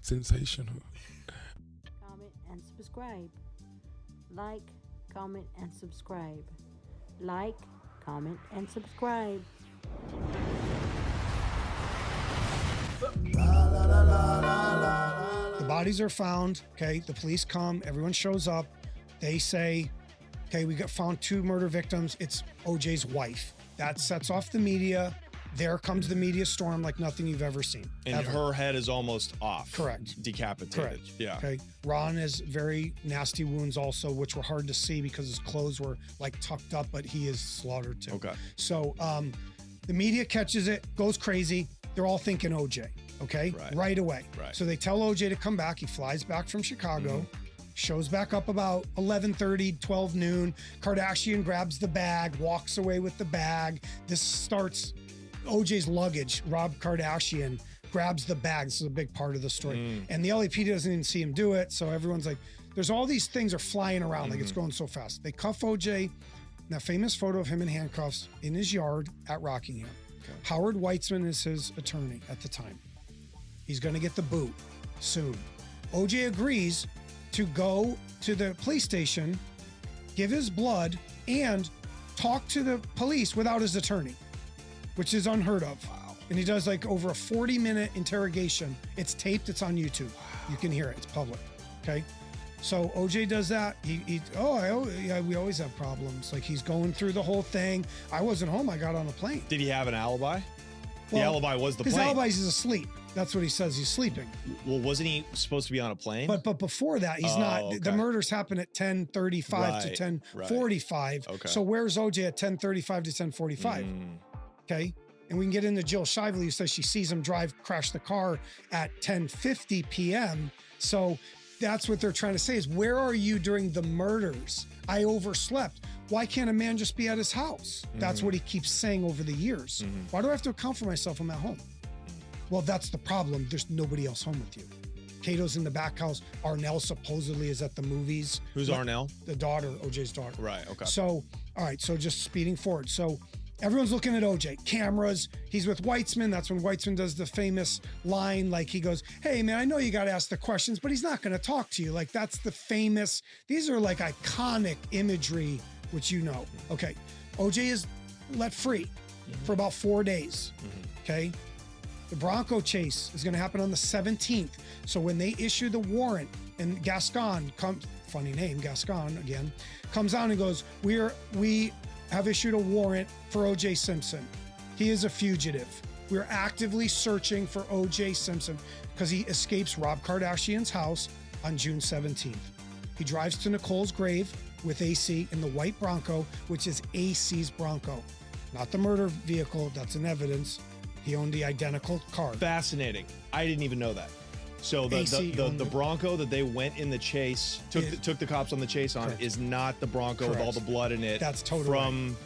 Sensational. Comment and subscribe. Like, comment, and subscribe. Like, comment, and subscribe. The bodies are found. Okay, the police come. Everyone shows up. They say, "Okay, we got found 2 murder victims. It's OJ's wife." That sets off the media. There comes the media storm like nothing you've ever seen. And ever. her head is almost off. Correct. Decapitated. Correct. Yeah. Okay. Ron has very nasty wounds also, which were hard to see because his clothes were like tucked up, but he is slaughtered too. Okay. So the media catches it, goes crazy. They're all thinking OJ. Okay. Right away. Right. So they tell OJ to come back. He flies back from Chicago. Shows back up about 11:30, 12 noon. Kardashian grabs the bag, walks away with the bag. This starts OJ's luggage. Rob Kardashian grabs the bag. This is a big part of the story. And the LAPD doesn't even see him do it. So everyone's like, there's all these things are flying around. Like it's going so fast. They cuff OJ. That famous photo of him in handcuffs in his yard at Rockingham. Okay. Howard Weitzman is his attorney at the time. He's going to get the boot soon. OJ agrees to go to the police station, give his blood, and talk to the police without his attorney, which is unheard of. Wow. And he does like over a 40-minute interrogation. It's taped. It's on YouTube. Wow. You can hear it. It's public. Okay. So OJ does that. We always have problems. Like he's going through the whole thing. I wasn't home. I got on a plane. Did he have an alibi? The alibi was the plane. His alibi is he's asleep. That's what he says. He's sleeping. Well, wasn't he supposed to be on a plane? But before that, he's not. Okay. The murders happen at 10:35 to 10:45. Okay. So where's OJ at 10:35 to 10:45? Okay. And we can get into Jill Shively, who says she sees him crash the car at 10:50 p.m. So that's what they're trying to say is, where are you during the murders? I overslept. Why can't a man just be at his house? That's what he keeps saying over the years. Why do I have to account for myself? I'm at home. Well, that's the problem. There's nobody else home with you. Cato's in the back house. Arnell supposedly is at the movies. Who's Arnell? The daughter, OJ's daughter. Right, okay. So, all right, so just speeding forward. So everyone's looking at OJ. Cameras. He's with Weitzman. That's when Weitzman does the famous line, like he goes, "Hey, man, I know you got to ask the questions, but he's not going to talk to you." Like that's the famous, these are like iconic imagery, which you know. Okay, OJ is let free for about 4 days. Okay. The Bronco chase is going to happen on the 17th. So when they issue the warrant and Gascon comes, funny name, Gascon again, comes out and goes, we have issued a warrant for OJ Simpson. He is a fugitive. We're actively searching for OJ Simpson because he escapes Rob Kardashian's house on June 17th. He drives to Nicole's grave with AC in the white Bronco, which is AC's Bronco, not the murder vehicle. That's in evidence. He owned the identical car. Fascinating. I didn't even know that. So the Bronco that they went in the chase, took the cops on the chase on, is not the Bronco with all the blood in it. That's totally from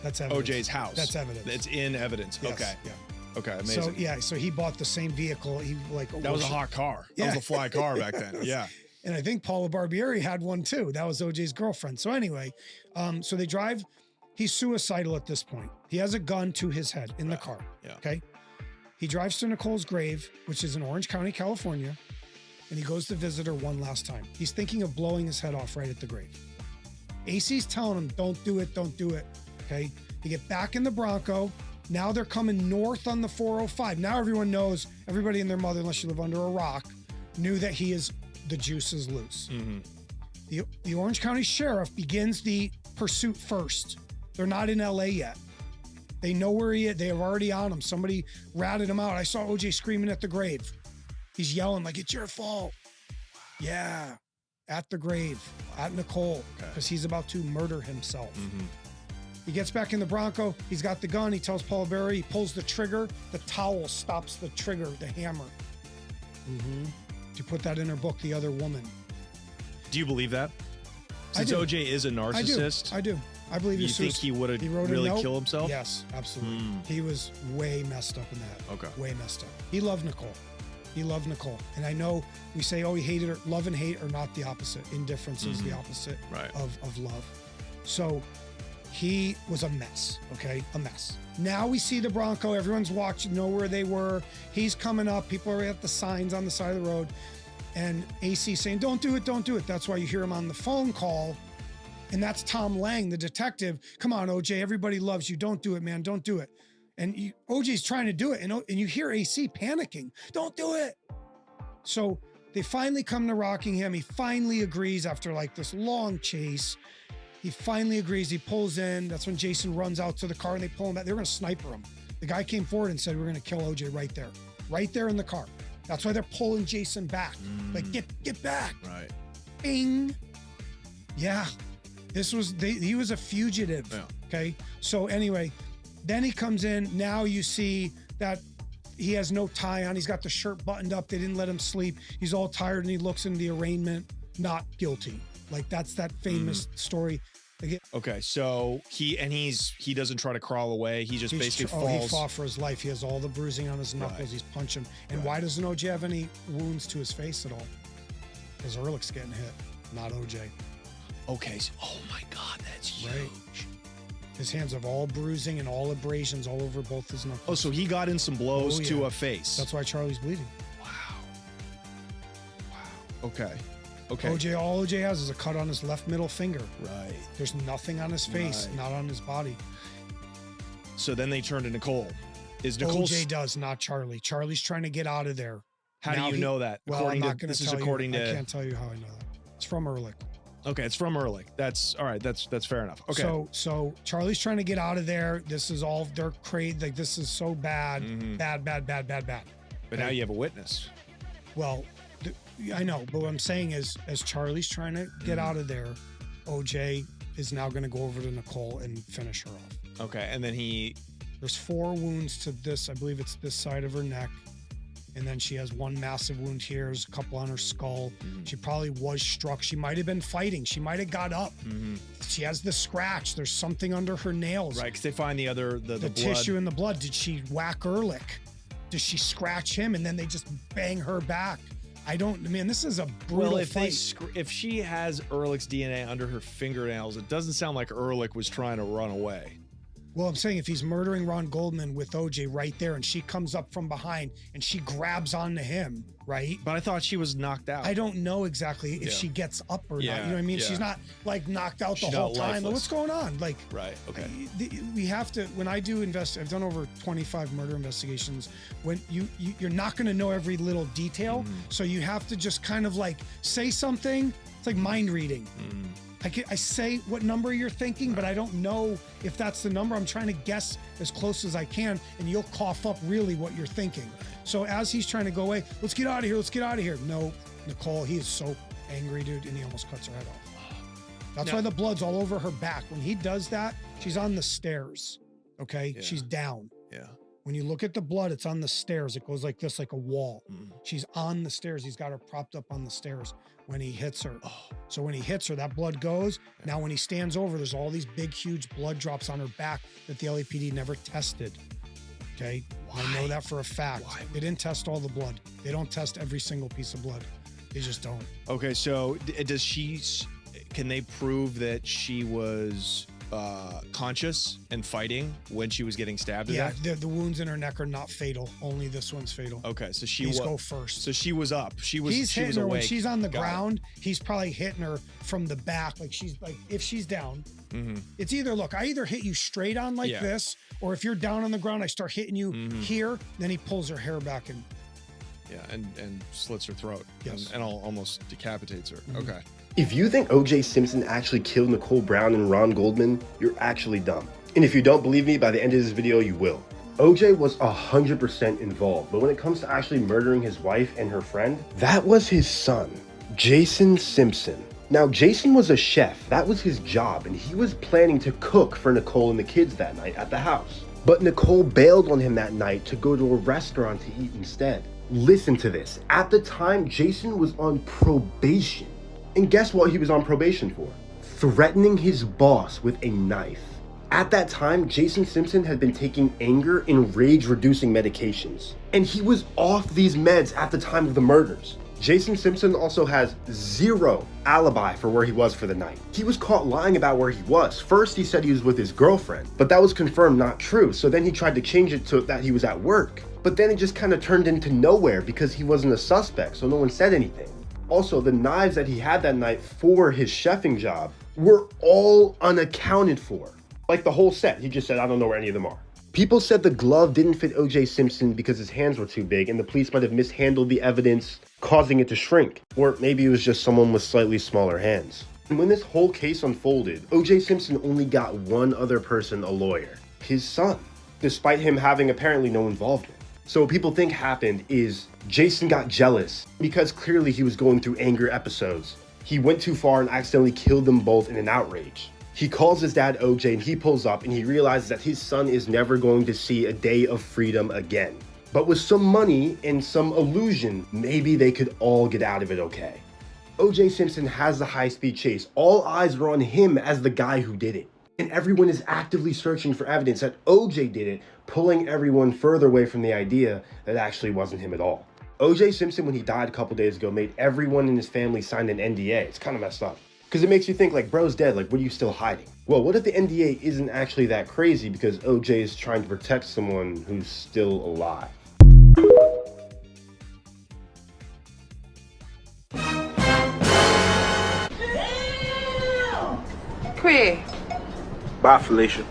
that's evidence. OJ's house. That's evidence. It's in evidence. Yes, Okay. Yeah. Okay. Amazing. So he bought the same vehicle. He that was a hot car. That was a fly car back then. Yeah. And I think Paula Barbieri had one too. That was OJ's girlfriend. So anyway, so they drive. He's suicidal at this point. He has a gun to his head in the car. Yeah. Okay. He drives to Nicole's grave, which is in Orange County, California, and he goes to visit her one last time. He's thinking of blowing his head off right at the grave. AC's telling him, don't do it, don't do it. Okay. They get back in the Bronco. Now they're coming north on the 405. Now everyone knows, everybody and their mother, unless you live under a rock, knew that the juice is loose. The Orange County Sheriff begins the pursuit first. They're not in LA yet. They know where he is. They are already on him. Somebody ratted him out. I saw OJ screaming at the grave. He's yelling like, "It's your fault." Yeah. At the grave, at Nicole, because he's about to murder himself. He gets back in the Bronco. He's got the gun. He tells Paul Berry, he pulls the trigger. The towel stops the trigger, the hammer. She put that in her book, The Other Woman. Do you believe that? Since OJ is a narcissist? I do. I believe you think he would have really killed himself? Yes, absolutely. He was way messed up in that. Okay. Way messed up. He loved Nicole. And I know we say, oh, he hated her. Love and hate are not the opposite. Indifference is the opposite of love. So he was a mess, okay? A mess. Now we see the Bronco. Everyone's watching, know where they were. He's coming up. People are at the signs on the side of the road. And AC saying, don't do it, don't do it. That's why you hear him on the phone call. And that's Tom Lang, the detective. Come on, OJ, everybody loves you. Don't do it, man. Don't do it. And OJ's trying to do it. And you hear AC panicking. Don't do it. So they finally come to Rockingham. He finally agrees after like this long chase. He finally agrees. He pulls in. That's when Jason runs out to the car and they pull him back. They're going to sniper him. The guy came forward and said, we're going to kill OJ right there in the car. That's why they're pulling Jason back. Like, get back. Right. Bing. Yeah. He was a fugitive. Yeah. Okay. So anyway, then he comes in. Now you see that he has no tie on. He's got the shirt buttoned up. They didn't let him sleep. He's all tired and he looks in the arraignment, not guilty. Like that's that famous story. Okay, so he doesn't try to crawl away. He just basically falls. He fought for his life. He has all the bruising on his knuckles. Right. He's punching. And why doesn't OJ have any wounds to his face at all? Because Ehrlich's getting hit, not OJ. Okay, so, oh my God, that's huge. Right. His hands have all bruising and all abrasions all over both his knuckles. Oh, so he got in some blows to a face. That's why Charlie's bleeding. Wow. Okay. Okay. All OJ has is a cut on his left middle finger. Right. There's nothing on his face, not on his body. So then they turn to Nicole. Is Nicole? OJ does, not Charlie. Charlie's trying to get out of there. How do you know that? Well, I'm not going to tell you. I can't tell you how I know that. It's from Ehrlich. Okay, it's from Ehrlich. That's all right. That's fair enough. Okay. So Charlie's trying to get out of there. This is all they're crazy. Like this is so bad, bad. But now you have a witness. Well. I know, but what I'm saying is, as Charlie's trying to get out of there, OJ is now going to go over to Nicole and finish her off. Okay, and then there's 4 wounds to this. I believe it's this side of her neck, and then she has 1 massive wound here. There's a couple on her skull. She probably was struck. She might have been fighting. She might have got up. She has the scratch. There's something under her nails. Right, because they find the blood. Tissue in the blood. Did she whack Ehrlich? Does she scratch him and then they just bang her back? This is a brutal fight. If she has Ehrlich's DNA under her fingernails, it doesn't sound like Ehrlich was trying to run away. Well, I'm saying if he's murdering Ron Goldman with OJ right there and she comes up from behind and she grabs onto him, right? But I thought she was knocked out. I don't know exactly if she gets up or not. You know what I mean? She's not like knocked out the whole time. Like, what's going on? Like, right. Okay. We have to, when I do I've done over 25 murder investigations. When you're not going to know every little detail. So you have to just kind of like say something. It's like mind reading. I say what number you're thinking, but I don't know if that's the number. I'm trying to guess as close as I can, and you'll cough up really what you're thinking. So as he's trying to go away, let's get out of here, let's get out of here. No, Nicole, he is so angry, dude, and he almost cuts her head off. That's why the blood's all over her back. When he does that, she's on the stairs, okay? Yeah. She's down. Yeah. When you look at the blood, it's on the stairs. It goes like this, like a wall. She's on the stairs. He's got her propped up on the stairs when he hits her. So when he hits her, that blood goes. Now when he stands over, there's all these big, huge blood drops on her back that the LAPD never tested. Okay? Why? I know that for a fact. Why? They didn't test all the blood. They don't test every single piece of blood. They just don't. Okay, so can they prove that she was conscious and fighting when she was getting stabbed? Yeah, the wounds in her neck are not fatal. Only this one's fatal. Okay, so go first. So she was up. He's hitting her awake. When she's on the ground. He's probably hitting her from the back. Like she's like, if she's down, it's either I either hit you straight on like this, or if you're down on the ground, I start hitting you here. Then he pulls her hair back and and slits her throat. Yes, and almost decapitates her. Okay. If you think O.J. Simpson actually killed Nicole Brown and Ron Goldman, you're actually dumb. And if you don't believe me, by the end of this video, you will. O.J. was 100% involved, but when it comes to actually murdering his wife and her friend, that was his son, Jason Simpson. Now, Jason was a chef. That was his job, and he was planning to cook for Nicole and the kids that night at the house. But Nicole bailed on him that night to go to a restaurant to eat instead. Listen to this. At the time, Jason was on probation. And guess what he was on probation for? Threatening his boss with a knife. At that time, Jason Simpson had been taking anger and rage-reducing medications. And he was off these meds at the time of the murders. Jason Simpson also has zero alibi for where he was for the night. He was caught lying about where he was. First, he said he was with his girlfriend, but that was confirmed not true. So then he tried to change it to that he was at work. But then it just kind of turned into nowhere because he wasn't a suspect, so no one said anything. Also, the knives that he had that night for his chefing job were all unaccounted for. Like the whole set, he just said, I don't know where any of them are. People said the glove didn't fit O.J. Simpson because his hands were too big and the police might have mishandled the evidence, causing it to shrink. Or maybe it was just someone with slightly smaller hands. And when this whole case unfolded, O.J. Simpson only got one other person a lawyer, his son, despite him having apparently no involvement. So what people think happened is Jason got jealous because clearly he was going through anger episodes. He went too far and accidentally killed them both in an outrage. He calls his dad OJ and he pulls up and he realizes that his son is never going to see a day of freedom again. But with some money and some illusion, maybe they could all get out of it okay. OJ Simpson has the high-speed chase. All eyes were on him as the guy who did it. And everyone is actively searching for evidence that OJ did it, pulling everyone further away from the idea that actually wasn't him at all. OJ Simpson, when he died a couple days ago, made everyone in his family sign an NDA. It's kind of messed up. Because it makes you think, like, bro's dead, like, what are you still hiding? Well, what if the NDA isn't actually that crazy because OJ is trying to protect someone who's still alive? Queer. Bye, Felicia.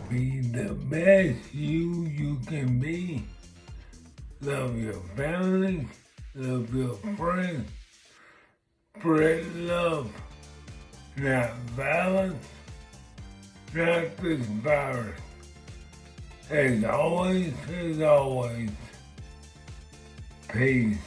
Be the best you can be. Love your family, love your friends. Spread love, not violence, not this virus. As always, peace.